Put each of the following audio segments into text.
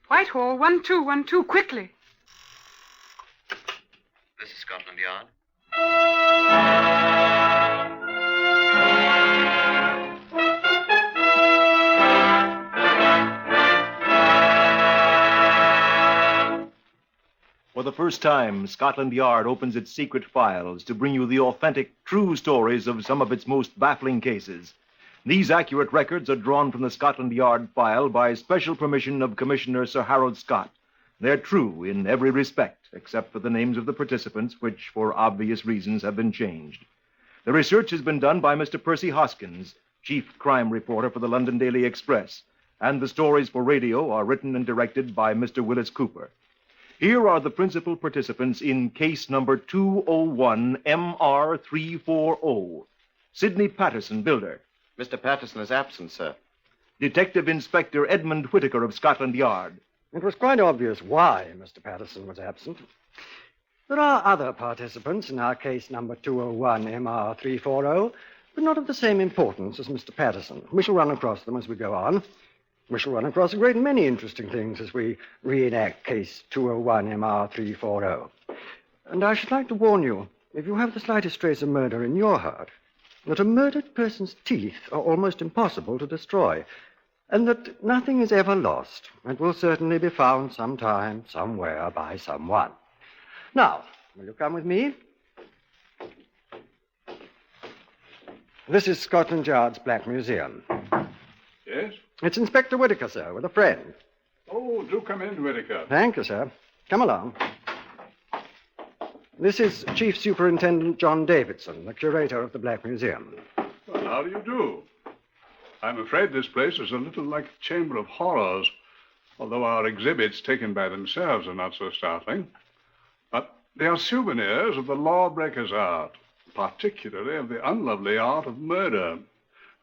Whitehall, 1212, quickly. This is Scotland Yard. For the first time, Scotland Yard opens its secret files to bring you the authentic, true stories of some of its most baffling cases. These accurate records are drawn from the Scotland Yard file by special permission of Commissioner Sir Harold Scott. They're true in every respect, except for the names of the participants, which, for obvious reasons, have been changed. The research has been done by Mr. Percy Hoskins, chief crime reporter for the London Daily Express, and the stories for radio are written and directed by Mr. Wyllis Cooper. Here are the principal participants in case number 201 MR340. Sidney Patterson, builder. Mr. Patterson is absent, sir. Detective Inspector Edmund Whittaker of Scotland Yard. It was quite obvious why Mr. Patterson was absent. There are other participants in our case number 201 MR340, but not of the same importance as Mr. Patterson. We shall run across them as we go on. We shall run across a great many interesting things as we reenact case 201 MR340. And I should like to warn you, if you have the slightest trace of murder in your heart, that a murdered person's teeth are almost impossible to destroy, and that nothing is ever lost. It will certainly be found sometime, somewhere, by someone. Now, will you come with me? This is Scotland Yard's Black Museum. Yes? It's Inspector Whittaker, sir, with a friend. Oh, do come in, Whittaker. Thank you, sir. Come along. This is Chief Superintendent John Davison, the curator of the Black Museum. Well, how do you do? I'm afraid this place is a little like a chamber of horrors, although our exhibits taken by themselves are not so startling. But they are souvenirs of the lawbreaker's art, particularly of the unlovely art of murder.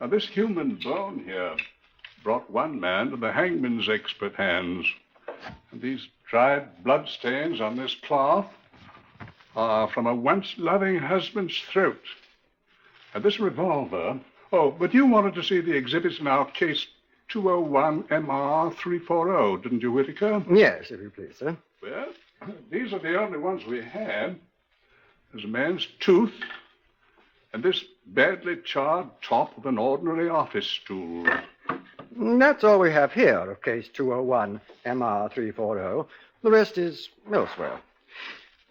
Now, this human bone here brought one man to the hangman's expert hands. And these dried bloodstains on this cloth are from a once-loving husband's throat. And this revolver... Oh, but you wanted to see the exhibits in our case 201 MR340, didn't you, Whittaker? Yes, if you please, sir. Well, these are the only ones we had. There's a man's tooth and this badly charred top of an ordinary office stool. That's all we have here of case 201 MR340. The rest is elsewhere.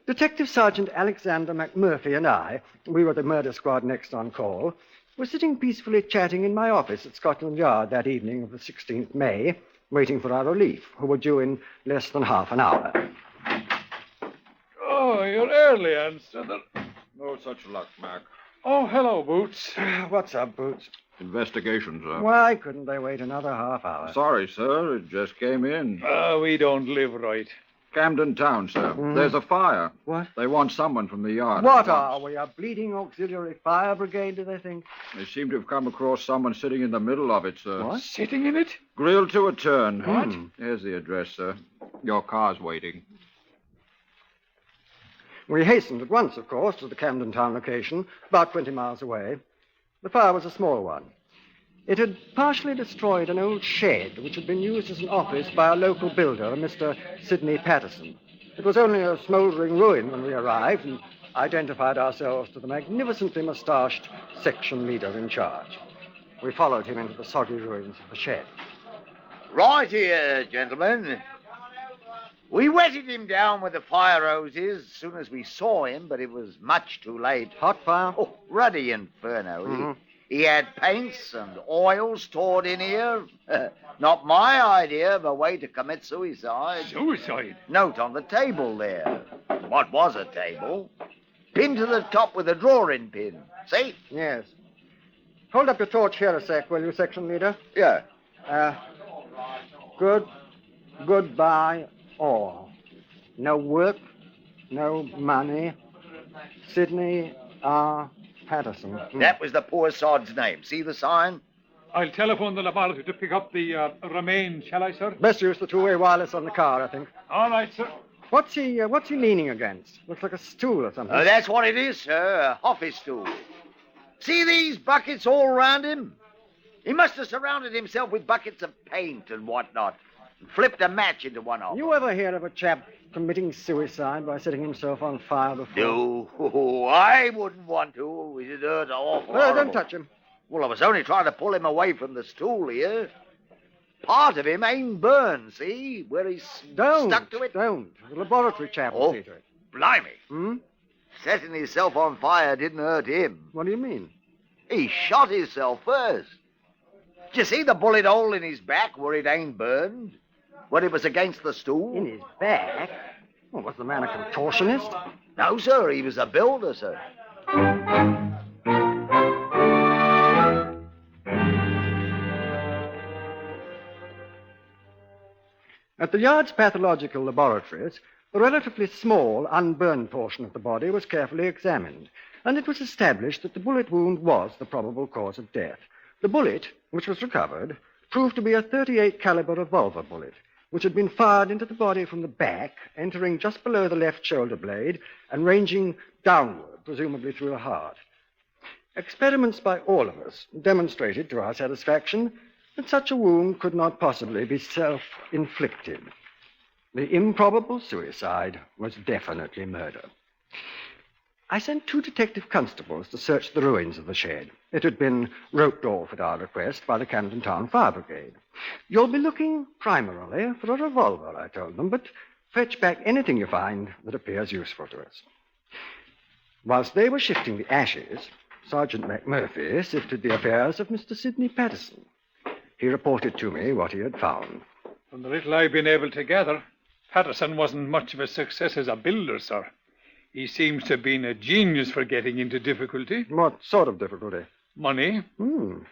Detective Sergeant Alexander McMurphy and I, we were the murder squad next on call, were sitting peacefully chatting in my office at Scotland Yard that evening of the 16th May, waiting for our relief, who were due in less than half an hour. Oh, you're early, Anson. No such luck, Mac. Oh, hello, Boots. What's up, Boots? Investigation, sir. Why couldn't they wait another half hour? Sorry, sir. It just came in. We don't live right. Camden Town, sir. There's a fire. What? They want someone from the yard. What are we, a bleeding auxiliary fire brigade, do they think? They seem to have come across someone sitting in the middle of it, sir. What? Sitting in it? Grilled to a turn. What? Here's the address, sir. Your car's waiting. We hastened at once, of course, to the Camden Town location, about 20 miles away. The fire was a small one. It had partially destroyed an old shed which had been used as an office by a local builder, Mr. Sidney Patterson. It was only a smouldering ruin when we arrived and identified ourselves to the magnificently moustached section leader in charge. We followed him into the soggy ruins of the shed. Right here, gentlemen. We wetted him down with the fire hoses as soon as we saw him, but it was much too late. Hot fire? Oh, ruddy inferno. He had paints and oils stored in here. Not my idea of a way to commit suicide. Suicide? Note on the table there. What was a table? Pinned to the top with a drawing pin. See? Yes. Hold up your torch here a sec, will you, section leader? Yeah. Goodbye, all. No work, no money. Sidney R. Patterson. That was the poor sod's name. See the sign? I'll telephone the laboratory to pick up the remains, shall I, sir? Best use the two-way wireless on the car, I think. All right, sir. What's he leaning against? Looks like a stool or something. That's what it is, sir. A office stool. See these buckets all round him? He must have surrounded himself with buckets of paint and whatnot. and flipped a match into one of them. You ever hear of a chap committing suicide by setting himself on fire before? No, I wouldn't want to. He'd hurt awful. Well, horrible. don't touch him. Well, I was only trying to pull him away from the stool here. Part of him ain't burned, see? Where he's stuck to it. Don't. The laboratory chap will see to it. Blimey. Hmm? Setting himself on fire didn't hurt him. What do you mean? He shot himself first. Did you see the bullet hole in his back where it ain't burned? When it was against the stool? In his back? Well, was the man a contortionist? No, sir. He was a builder, sir. At the Yard's pathological laboratories, the relatively small, unburned portion of the body was carefully examined, and it was established that the bullet wound was the probable cause of death. The bullet, which was recovered, proved to be a .38 caliber revolver bullet, which had been fired into the body from the back, entering just below the left shoulder blade and ranging downward, presumably through the heart. Experiments by all of us demonstrated to our satisfaction that such a wound could not possibly be self-inflicted. The improbable suicide was definitely murder. I sent 2 detective constables to search the ruins of the shed. It had been roped off at our request by the Camden Town Fire Brigade. You'll be looking primarily for a revolver, I told them, but fetch back anything you find that appears useful to us. Whilst they were shifting the ashes, Sergeant McMurphy sifted the affairs of Mr. Sidney Patterson. He reported to me what he had found. From the little I've been able to gather, Patterson wasn't much of a success as a builder, sir. He seems to have been a genius for getting into difficulty. What sort of difficulty? Money.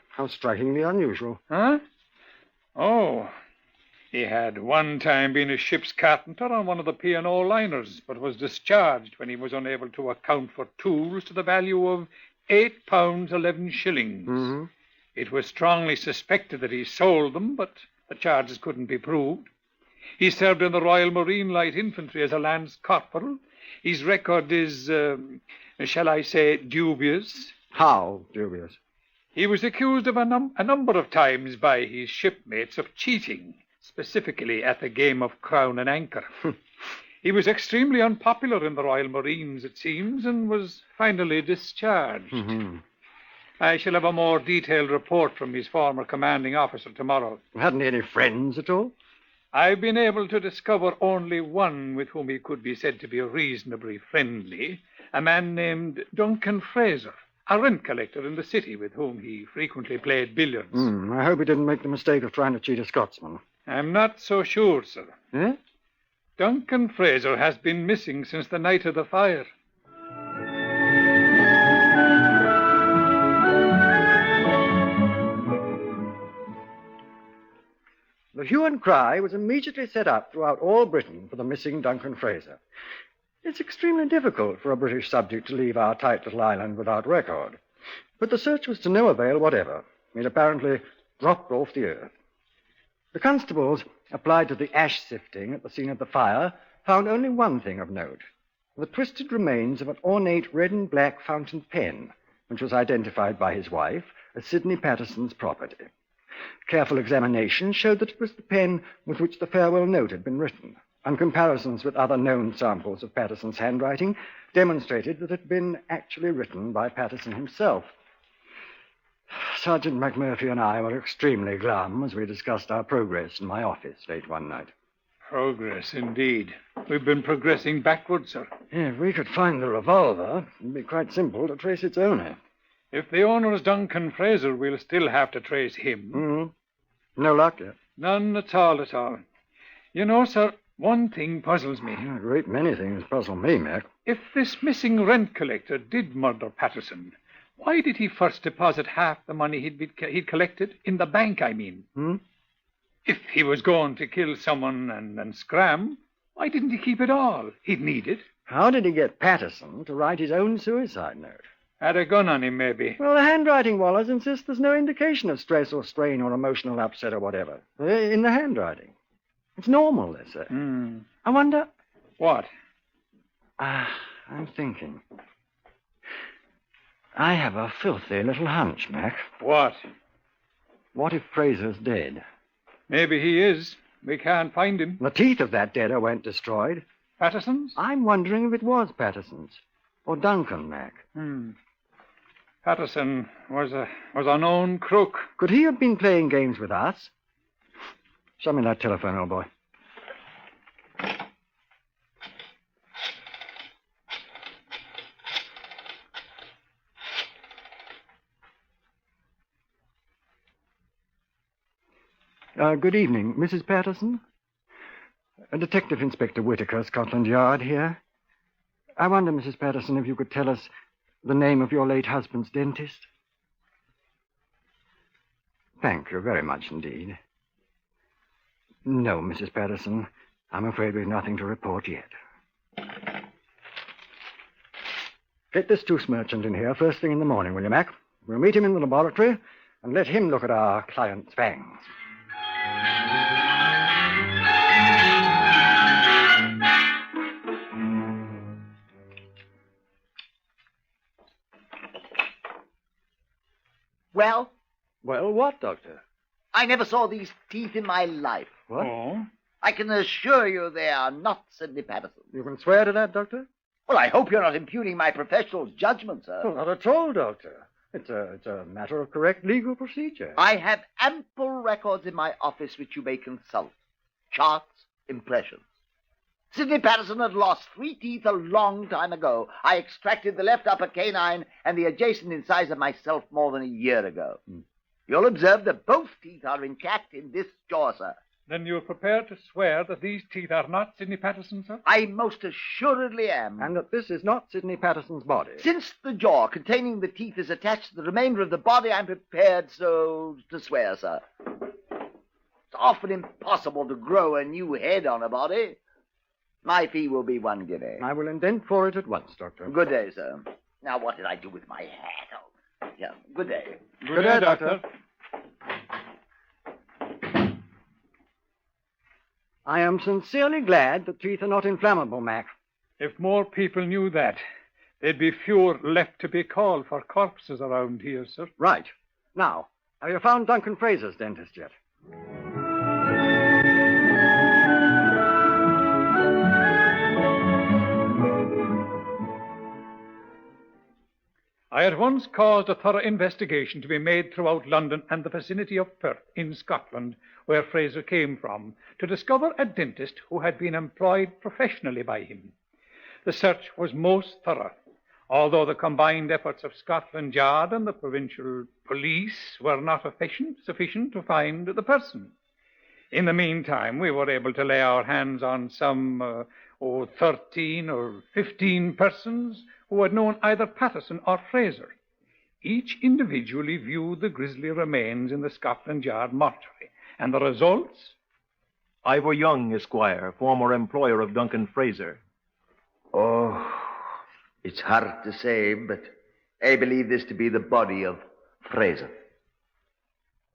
How strikingly unusual. Huh? Oh, he had one time been a ship's carpenter on one of the P&O liners, but was discharged when he was unable to account for tools to the value of £8 11 shillings. Mm-hmm. It was strongly suspected that he sold them, but the charges couldn't be proved. He served in the Royal Marine Light Infantry as a Lance Corporal. His record is, shall I say, dubious. How dubious? He was accused of a number of times by his shipmates of cheating, specifically at the game of Crown and Anchor. He was extremely unpopular in the Royal Marines, it seems, and was finally discharged. Mm-hmm. I shall have a more detailed report from his former commanding officer tomorrow. Hadn't he any friends at all? I've been able to discover only one with whom he could be said to be reasonably friendly, a man named Duncan Frazier, a rent collector in the city with whom he frequently played billiards. I hope he didn't make the mistake of trying to cheat a Scotsman. I'm not so sure, sir. Eh? Duncan Frazier has been missing since the night of the fire. The hue and cry was immediately set up throughout all Britain for the missing Duncan Frazier. It's extremely difficult for a British subject to leave our tight little island without record. But the search was to no avail whatever. It apparently dropped off the earth. The constables, applied to the ash sifting at the scene of the fire, found only one thing of note: the twisted remains of an ornate red and black fountain pen, which was identified by his wife as Sidney Patterson's property. Careful examination showed that it was the pen with which the farewell note had been written, and comparisons with other known samples of Patterson's handwriting demonstrated that it had been actually written by Patterson himself. Sergeant McMurphy and I were extremely glum as we discussed our progress in my office late one night. Progress, indeed. We've been progressing backwards, sir. If we could find the revolver, it'd be quite simple to trace its owner. If the owner is Duncan Frazier, we'll still have to trace him. Mm-hmm. No luck yet. None at all. You know, sir, one thing puzzles me. A great many things puzzle me, Mac. If this missing rent collector did murder Patterson, why did he first deposit half the money he'd collected? In the bank, I mean. If he was going to kill someone and scram, why didn't he keep it all? He'd need it. How did he get Patterson to write his own suicide note? Had a gun on him, maybe. Well, the handwriting wallahs insist there's no indication of stress or strain or emotional upset or whatever in the handwriting. It's normal, they say. I wonder... What? I'm thinking. I have a filthy little hunch, Mac. What? What if Frazier's dead? Maybe he is. We can't find him. The teeth of that debtor weren't destroyed. Patterson's? I'm wondering if it was Patterson's. Or Duncan, Mac. Patterson was a known crook. Could he have been playing games with us? Show me that telephone, old boy. Good evening, Mrs. Patterson. Detective Inspector Whitaker, Scotland Yard here. I wonder, Mrs. Patterson, if you could tell us the name of your late husband's dentist. Thank you very much indeed. No, Mrs. Patterson, I'm afraid we've nothing to report yet. Get this tooth merchant in here first thing in the morning, will you, Mac? We'll meet him in the laboratory and let him look at our client's fangs. Well? Well, what, Doctor? I never saw these teeth in my life. What? Oh? I can assure you they are not Sidney Patterson. You can swear to that, Doctor? Well, I hope you're not impugning my professional judgment, sir. Well, not at all, Doctor. It's a matter of correct legal procedure. I have ample records in my office which you may consult. Charts, impressions. Sidney Patterson had lost 3 teeth a long time ago. I extracted the left upper canine and the adjacent incisor myself more than a year ago. You'll observe that both teeth are intact in this jaw, sir. Then you're prepared to swear that these teeth are not Sidney Patterson, sir? I most assuredly am. And that this is not Sidney Patterson's body. Since the jaw containing the teeth is attached to the remainder of the body, I'm prepared so to swear, sir. It's often impossible to grow a new head on a body. My fee will be 1 guinea. I will indent for it at once, Doctor. Good day, sir. Now, what did I do with my hat? Oh, yeah, good day. Good day, Doctor. I am sincerely glad the teeth are not inflammable, Mac. If more people knew that, there'd be fewer left to be called for corpses around here, sir. Right. Now, have you found Duncan Frazier's dentist yet? I at once caused a thorough investigation to be made throughout London and the vicinity of Perth in Scotland, where Frazier came from, to discover a dentist who had been employed professionally by him. The search was most thorough, although the combined efforts of Scotland Yard and the provincial police were not sufficient to find the person. In the meantime, we were able to lay our hands on some 13 or 15 persons who had known either Patterson or Frazier. Each individually viewed the grisly remains in the Scotland Yard mortuary, and the results? Ivor Young, Esquire, former employer of Duncan Frazier. Oh, it's hard to say, but I believe this to be the body of Frazier.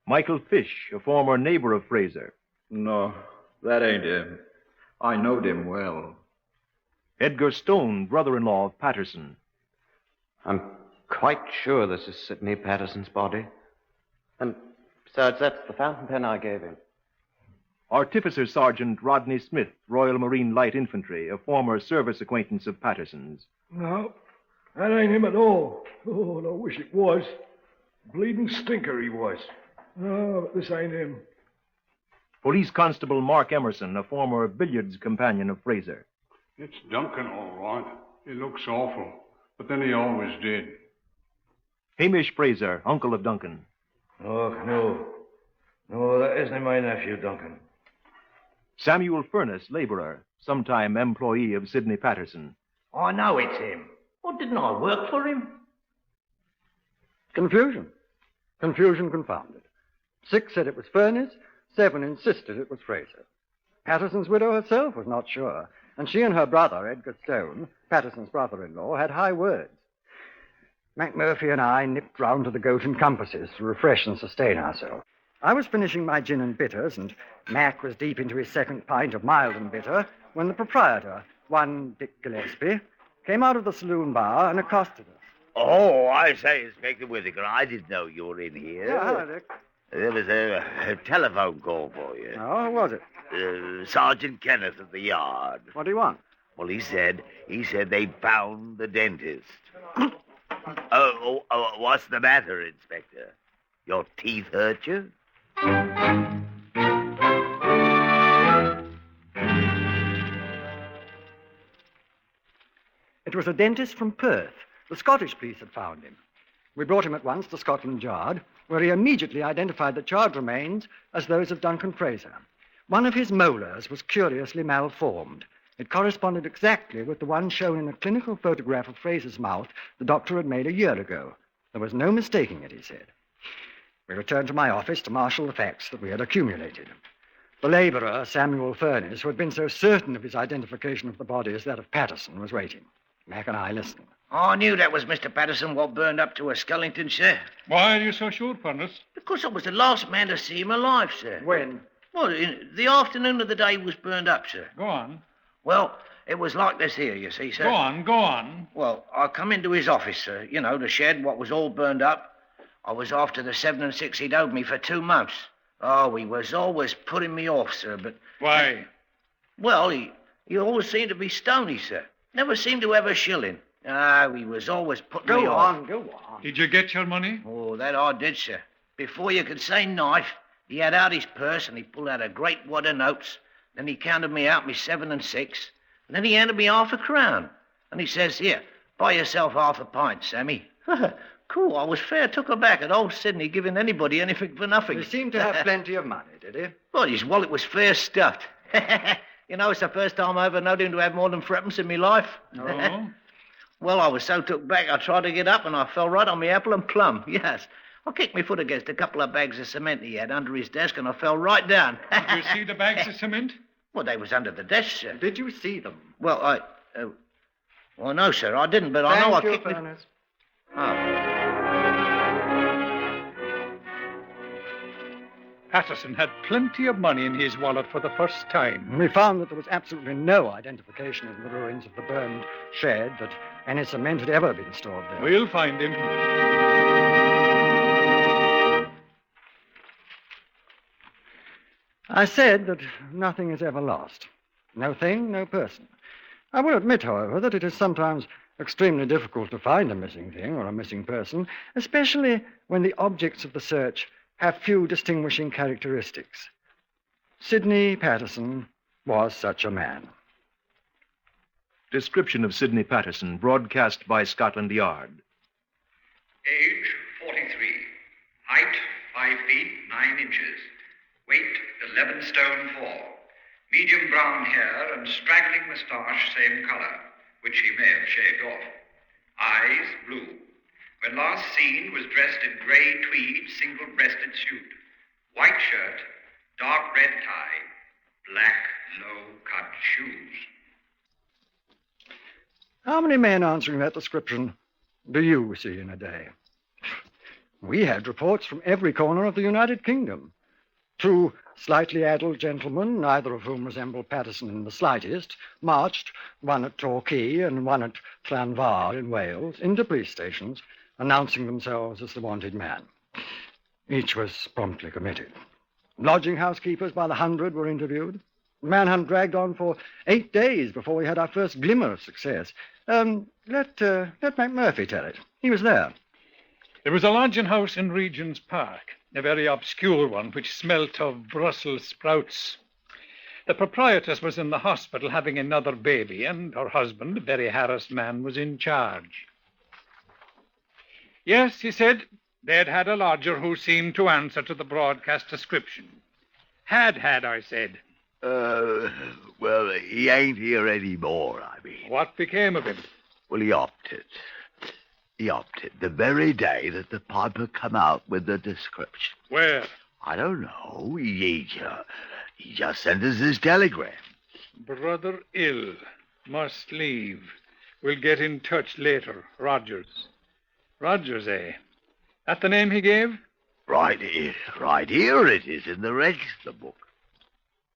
Michael Fish, a former neighbor of Frazier. No, that ain't him. I knowed him well. Edgar Stone, brother-in-law of Patterson. I'm quite sure this is Sidney Patterson's body. And besides, that's the fountain pen I gave him. Artificer Sergeant Rodney Smith, Royal Marine Light Infantry, a former service acquaintance of Patterson's. No, that ain't him at all. Oh, I wish it was. Bleeding stinker he was. No, but this ain't him. Police Constable Mark Emerson, a former billiards companion of Frazier. It's Duncan, all right. He looks awful, but then he always did. Hamish Frazier, uncle of Duncan. Oh, no. No, that isn't my nephew, Duncan. Samuel Furness, laborer, sometime employee of Sidney Patterson. I know it's him. Well, didn't I work for him? Confusion. Confusion confounded. 6 said it was Furness, 7 insisted it was Frazier. Patterson's widow herself was not sure, and she and her brother, Edgar Stone, Patterson's brother-in-law, had high words. McMurphy and I nipped round to the Goat and Compasses to refresh and sustain ourselves. I was finishing my gin and bitters, and Mac was deep into his second pint of mild and bitter, when the proprietor, one Dick Gillespie, came out of the saloon bar and accosted us. Oh, I say, Inspector Whitaker, I didn't know you were in here. Yeah, hello, Dick. There was a telephone call for you. Oh, who was it? Sergeant Kenneth at the yard. What do you want? Well, he said they'd found the dentist. What's the matter, Inspector? Your teeth hurt you? It was a dentist from Perth. The Scottish police had found him. We brought him at once to Scotland Yard, where he immediately identified the charred remains as those of Duncan Frazier. One of his molars was curiously malformed. It corresponded exactly with the one shown in a clinical photograph of Frazier's mouth the doctor had made a year ago. There was no mistaking it, he said. We returned to my office to marshal the facts that we had accumulated. The labourer, Samuel Furnace, who had been so certain of his identification of the body as that of Patterson, was waiting. Mac and I listened. I knew that was Mr. Patterson what burned up to a skeleton, sir. Why are you so sure, Furnace? Because I was the last man to see him alive, sir. When? Well, in the afternoon of the day he was burned up, sir. Go on. Well, it was like this here, you see, sir. Go on. Well, I come into his office, sir. You know, the shed, what was all burned up. I was after the 7 and 6 he'd owed me for 2 months. Oh, he was always putting me off, sir, but... Why? Well, he always seemed to be stony, sir. Never seemed to have a shilling. Ah, he was always putting me off. Go on. Did you get your money? Oh, that I did, sir. Before you could say knife, he had out his purse and he pulled out a great wad of notes. Then he counted me out me 7 and 6. And then he handed me half a crown. And he says, here, buy yourself half a pint, Sammy. Cool, I was fair took aback at old Sydney giving anybody anything for nothing. He seemed to have plenty of money, did he? Well, his wallet was fair stuffed. You know, it's the first time I ever known him to have more than threepence in me life. Oh? Well, I was so took back, I tried to get up and I fell right on me apple and plum. Yes. I kicked my foot against a couple of bags of cement he had under his desk and I fell right down. Did you see the bags of cement? Well, they was under the desk, sir. Did you see them? Well, well, no, sir, I didn't, but I know I kicked me... Patterson had plenty of money in his wallet for the first time. We found that there was absolutely no identification in the ruins of the burned shed that any cement had ever been stored there. We'll find him. I said that nothing is ever lost. No thing, no person. I will admit, however, that it is sometimes extremely difficult to find a missing thing or a missing person, especially when the objects of the search have few distinguishing characteristics. Sidney Patterson was such a man. Description of Sidney Patterson, broadcast by Scotland Yard. Age 43. Height 5 feet 9 inches. Weight 11 stone 4. Medium brown hair and straggling moustache same color, which he may have shaved off. Eyes blue. When last seen was dressed in grey tweed single-breasted suit. White shirt, dark red tie, black low-cut shoes. How many men answering that description do you see in a day? We had reports from every corner of the United Kingdom. 2 slightly addled gentlemen, neither of whom resembled Patterson in the slightest, marched, one at Torquay and one at Llanfair in Wales, into police stations, announcing themselves as the wanted man. Each was promptly committed. Lodging house keepers by the 100 were interviewed. The manhunt dragged on for 8 days before we had our first glimmer of success. Let McMurphy tell it. He was there. There was a lodging house in Regent's Park, a very obscure one which smelt of Brussels sprouts. The proprietress was in the hospital having another baby, and her husband, a very harassed man, was in charge. Yes, he said, they'd had a lodger who seemed to answer to the broadcast description. Had, I said. Well, he ain't here anymore, I mean. What became of him? Well, he opted. He opted the very day that the piper come out with the description. Where? I don't know. He just sent us this telegram. Brother ill. Must leave. We'll get in touch later. Rogers. Rogers, eh? That the name he gave? Right here it is in the register book.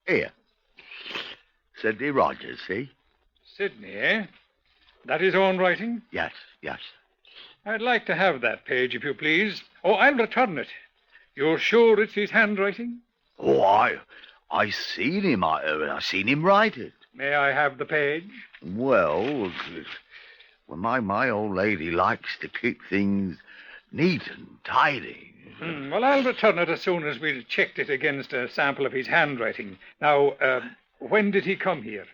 Here. Sidney Rogers, see? Sidney, eh? That his own writing? Yes. I'd like to have that page, if you please. Oh, I'll return it. You're sure it's his handwriting? Oh, I seen him. I seen him write it. May I have the page? Well, my old lady likes to keep things neat and tidy. Well, I'll return it as soon as we've checked it against a sample of his handwriting. Now, when did he come here?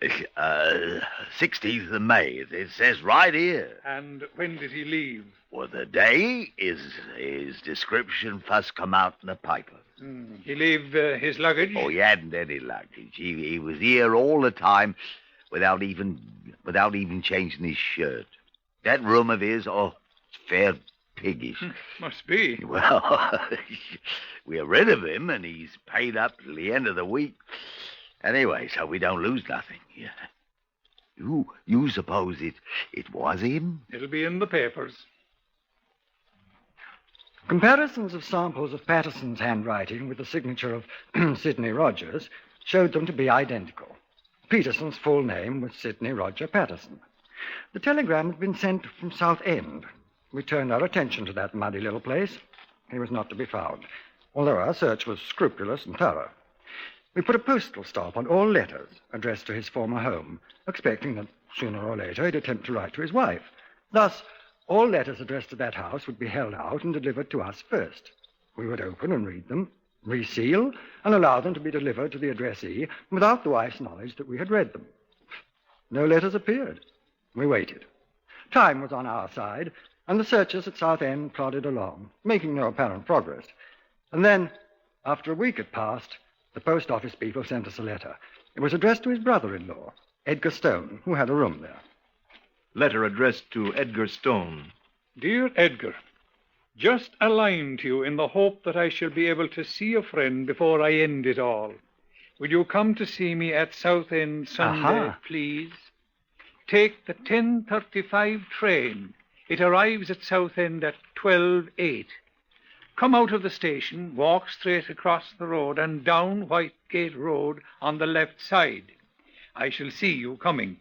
16th of May. It says right here. And when did he leave? Well, the day his description first come out in the paper. He leave his luggage? Oh, he hadn't any luggage. He was here all the time without even changing his shirt. That room of his, it's fair piggish. Must be. Well, we're rid of him, and he's paid up till the end of the week. Anyway, so we don't lose nothing. You suppose it was him? It'll be in the papers. Comparisons of samples of Patterson's handwriting with the signature of Sidney Rogers showed them to be identical. Peterson's full name was Sidney Roger Patterson. The telegram had been sent from Southend. We turned our attention to that muddy little place. He was not to be found, although our search was scrupulous and thorough. We put a postal stop on all letters addressed to his former home, expecting that sooner or later he'd attempt to write to his wife. Thus, all letters addressed to that house would be held out and delivered to us first. We would open and read them, reseal, and allow them to be delivered to the addressee without the wife's knowledge that we had read them. No letters appeared. We waited. Time was on our side, and the searchers at Southend plodded along, making no apparent progress. And then, after a week had passed, the post office people sent us a letter. It was addressed to his brother-in-law, Edgar Stone, who had a room there. Letter addressed to Edgar Stone. Dear Edgar, just a line to you in the hope that I shall be able to see a friend before I end it all. Will you come to see me at Southend Sunday, please? Take the 10:35 train. It arrives at Southend at 12:08. Come out of the station, walk straight across the road and down Whitegate Road on the left side. I shall see you coming.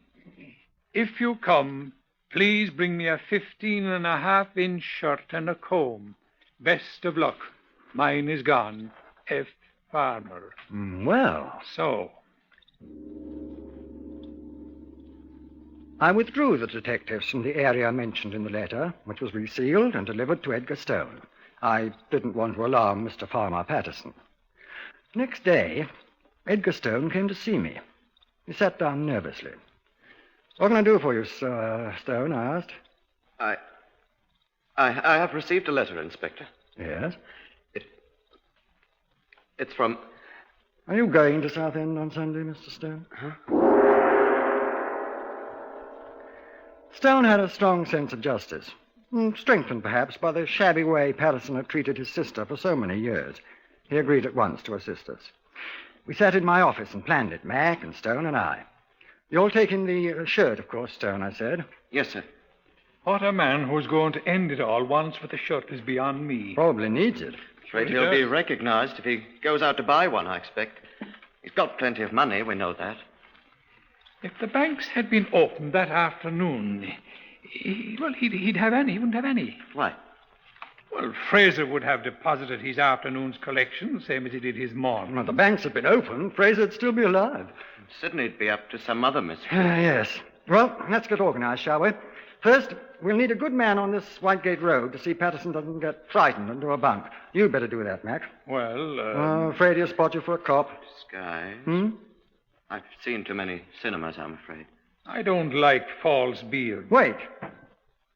If you come, please bring me a 15.5-inch shirt and a comb. Best of luck. Mine is gone. F. Farmer. Well. So. I withdrew the detectives from the area mentioned in the letter, which was resealed and delivered to Edgar Stone. I didn't want to alarm Mr. Farmer Patterson. Next day, Edgar Stone came to see me. He sat down nervously. What can I do for you, Sir Stone? I asked. I have received a letter, Inspector. Yes? It's from... Are you going to Southend on Sunday, Mr. Stone? Huh? Stone had a strong sense of justice, strengthened perhaps by the shabby way Patterson had treated his sister for so many years. He agreed at once to assist us. We sat in my office and planned it, Mac and Stone and I. You'll take in the shirt, of course, Stone, I said. Yes, sir. What a man who's going to end it all once with a shirt is beyond me. Probably needs it. Afraid he'll be recognized if he goes out to buy one, I expect. He's got plenty of money, we know that. If the banks had been opened that afternoon, he wouldn't have any. Why? Well, Frazier would have deposited his afternoon's collection, same as he did his morning. Well, the banks had been opened, Frazier'd still be alive. Sydney'd be up to some other mystery. Yes. Well, let's get organized, shall we? First, we'll need a good man on this Whitegate Road to see Patterson doesn't get frightened into a bunk. You'd better do that, Mac. Well, afraid he'll spot you for a cop. Disguise? I've seen too many cinemas, I'm afraid. I don't like false beard. Wait.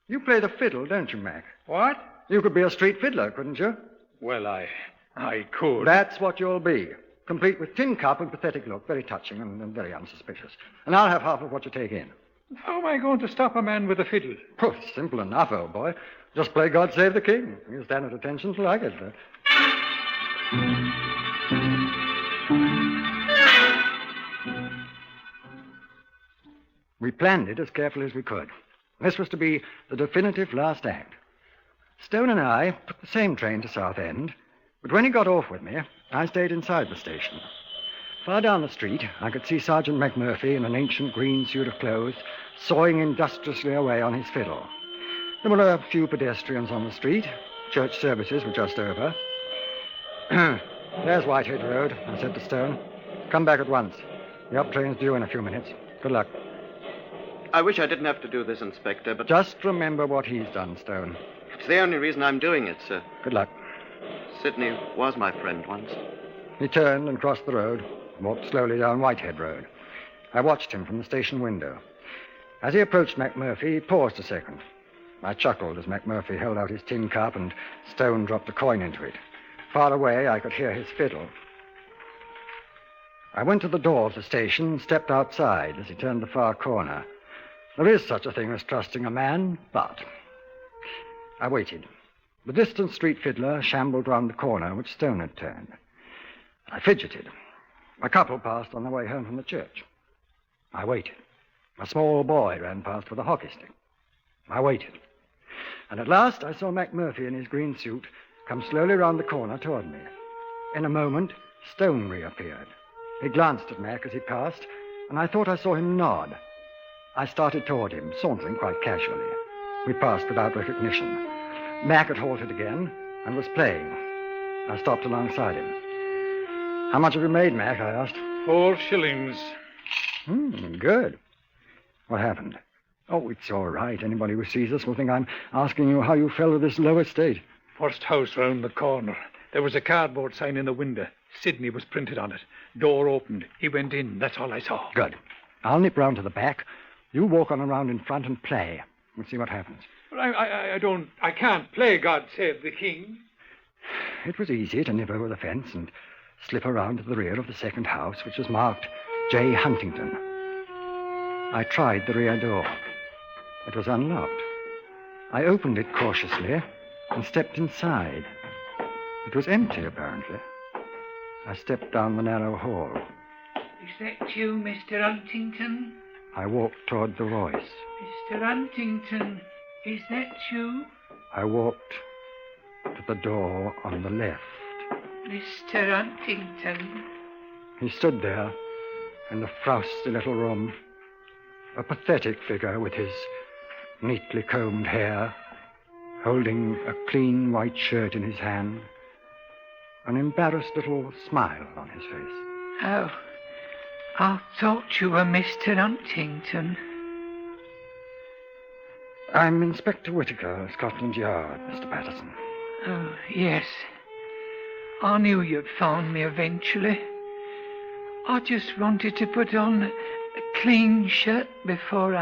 You play the fiddle, don't you, Mac? What? You could be a street fiddler, couldn't you? Well, I could. That's what you'll be. Complete with tin cup and pathetic look. Very touching and very unsuspicious. And I'll have half of what you take in. How am I going to stop a man with a fiddle? Oh, simple enough, old boy. Just play God Save the King. You stand at attention till I get there. We planned it as carefully as we could. This was to be the definitive last act. Stone and I took the same train to Southend, but when he got off with me, I stayed inside the station. Far down the street, I could see Sergeant McMurphy in an ancient green suit of clothes, sawing industriously away on his fiddle. There were a few pedestrians on the street. Church services were just over. There's Whitehead Road, I said to Stone. Come back at once. The up train's due in a few minutes. Good luck. I wish I didn't have to do this, Inspector, but... Just remember what he's done, Stone. It's the only reason I'm doing it, sir. Good luck. Sidney was my friend once. He turned and crossed the road, walked slowly down Whitehead Road. I watched him from the station window. As he approached McMurphy, he paused a second. I chuckled as McMurphy held out his tin cup and Stone dropped a coin into it. Far away, I could hear his fiddle. I went to the door of the station and stepped outside as he turned the far corner. There is such a thing as trusting a man, but... I waited. The distant street fiddler shambled round the corner which Stone had turned. I fidgeted. A couple passed on their way home from the church. I waited. A small boy ran past with a hockey stick. I waited. And at last I saw McMurphy in his green suit come slowly round the corner toward me. In a moment, Stone reappeared. He glanced at Mac as he passed, and I thought I saw him nod. I started toward him, sauntering quite casually. We passed without recognition. Mac had halted again and was playing. I stopped alongside him. How much have you made, Mac? I asked. 4 shillings. Good. What happened? Oh, it's all right. Anybody who sees us will think I'm asking you how you fell to this low estate. First house round the corner. There was a cardboard sign in the window. Sidney was printed on it. Door opened. He went in. That's all I saw. Good. I'll nip round to the back. You walk on around in front and play. We'll see what happens. But I can't play God Save the King. It was easy to nip over the fence and slip around to the rear of the second house, which was marked J. Huntington. I tried the rear door. It was unlocked. I opened it cautiously and stepped inside. It was empty, apparently. I stepped down the narrow hall. Is that you, Mr. Huntington? I walked toward the voice. Mr. Huntington, is that you? I walked to the door on the left. Mr. Huntington. He stood there in the frosty little room, a pathetic figure with his neatly combed hair, holding a clean white shirt in his hand, an embarrassed little smile on his face. Oh, I thought you were Mr. Huntington. I'm Inspector Whittaker of Scotland Yard, Mr. Patterson. Oh, yes. I knew you'd find me eventually. I just wanted to put on a clean shirt before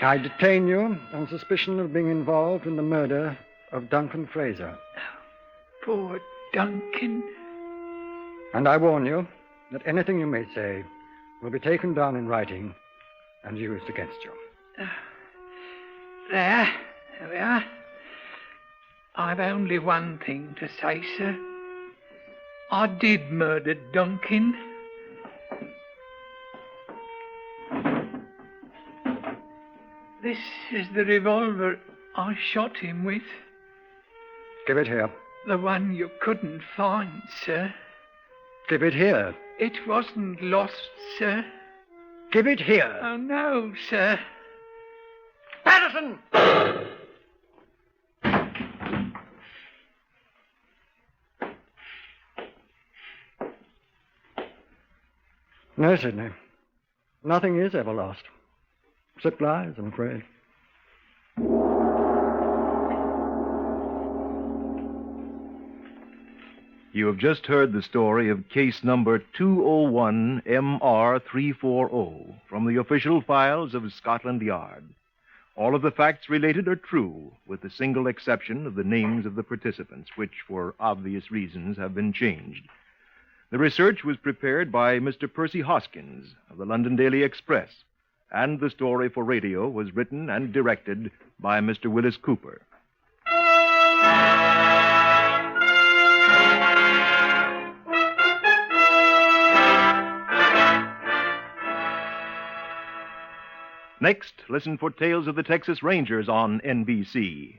I detain you on suspicion of being involved in the murder of Duncan Frazier. Poor Duncan. And I warn you that anything you may say will be taken down in writing and used against you. There we are. I've only one thing to say, sir. I did murder Duncan. This is the revolver I shot him with. Give it here. The one you couldn't find, sir. Give it here. It wasn't lost, sir. Give it here. Oh, no, sir. Patterson! No, Sidney. Nothing is ever lost. Except lies, I'm afraid. You have just heard the story of case number 201 MR340 from the official files of Scotland Yard. All of the facts related are true, with the single exception of the names of the participants, which, for obvious reasons, have been changed. The research was prepared by Mr. Percy Hoskins of the London Daily Express, and the story for radio was written and directed by Mr. Wyllis Cooper. Next, listen for Tales of the Texas Rangers on NBC.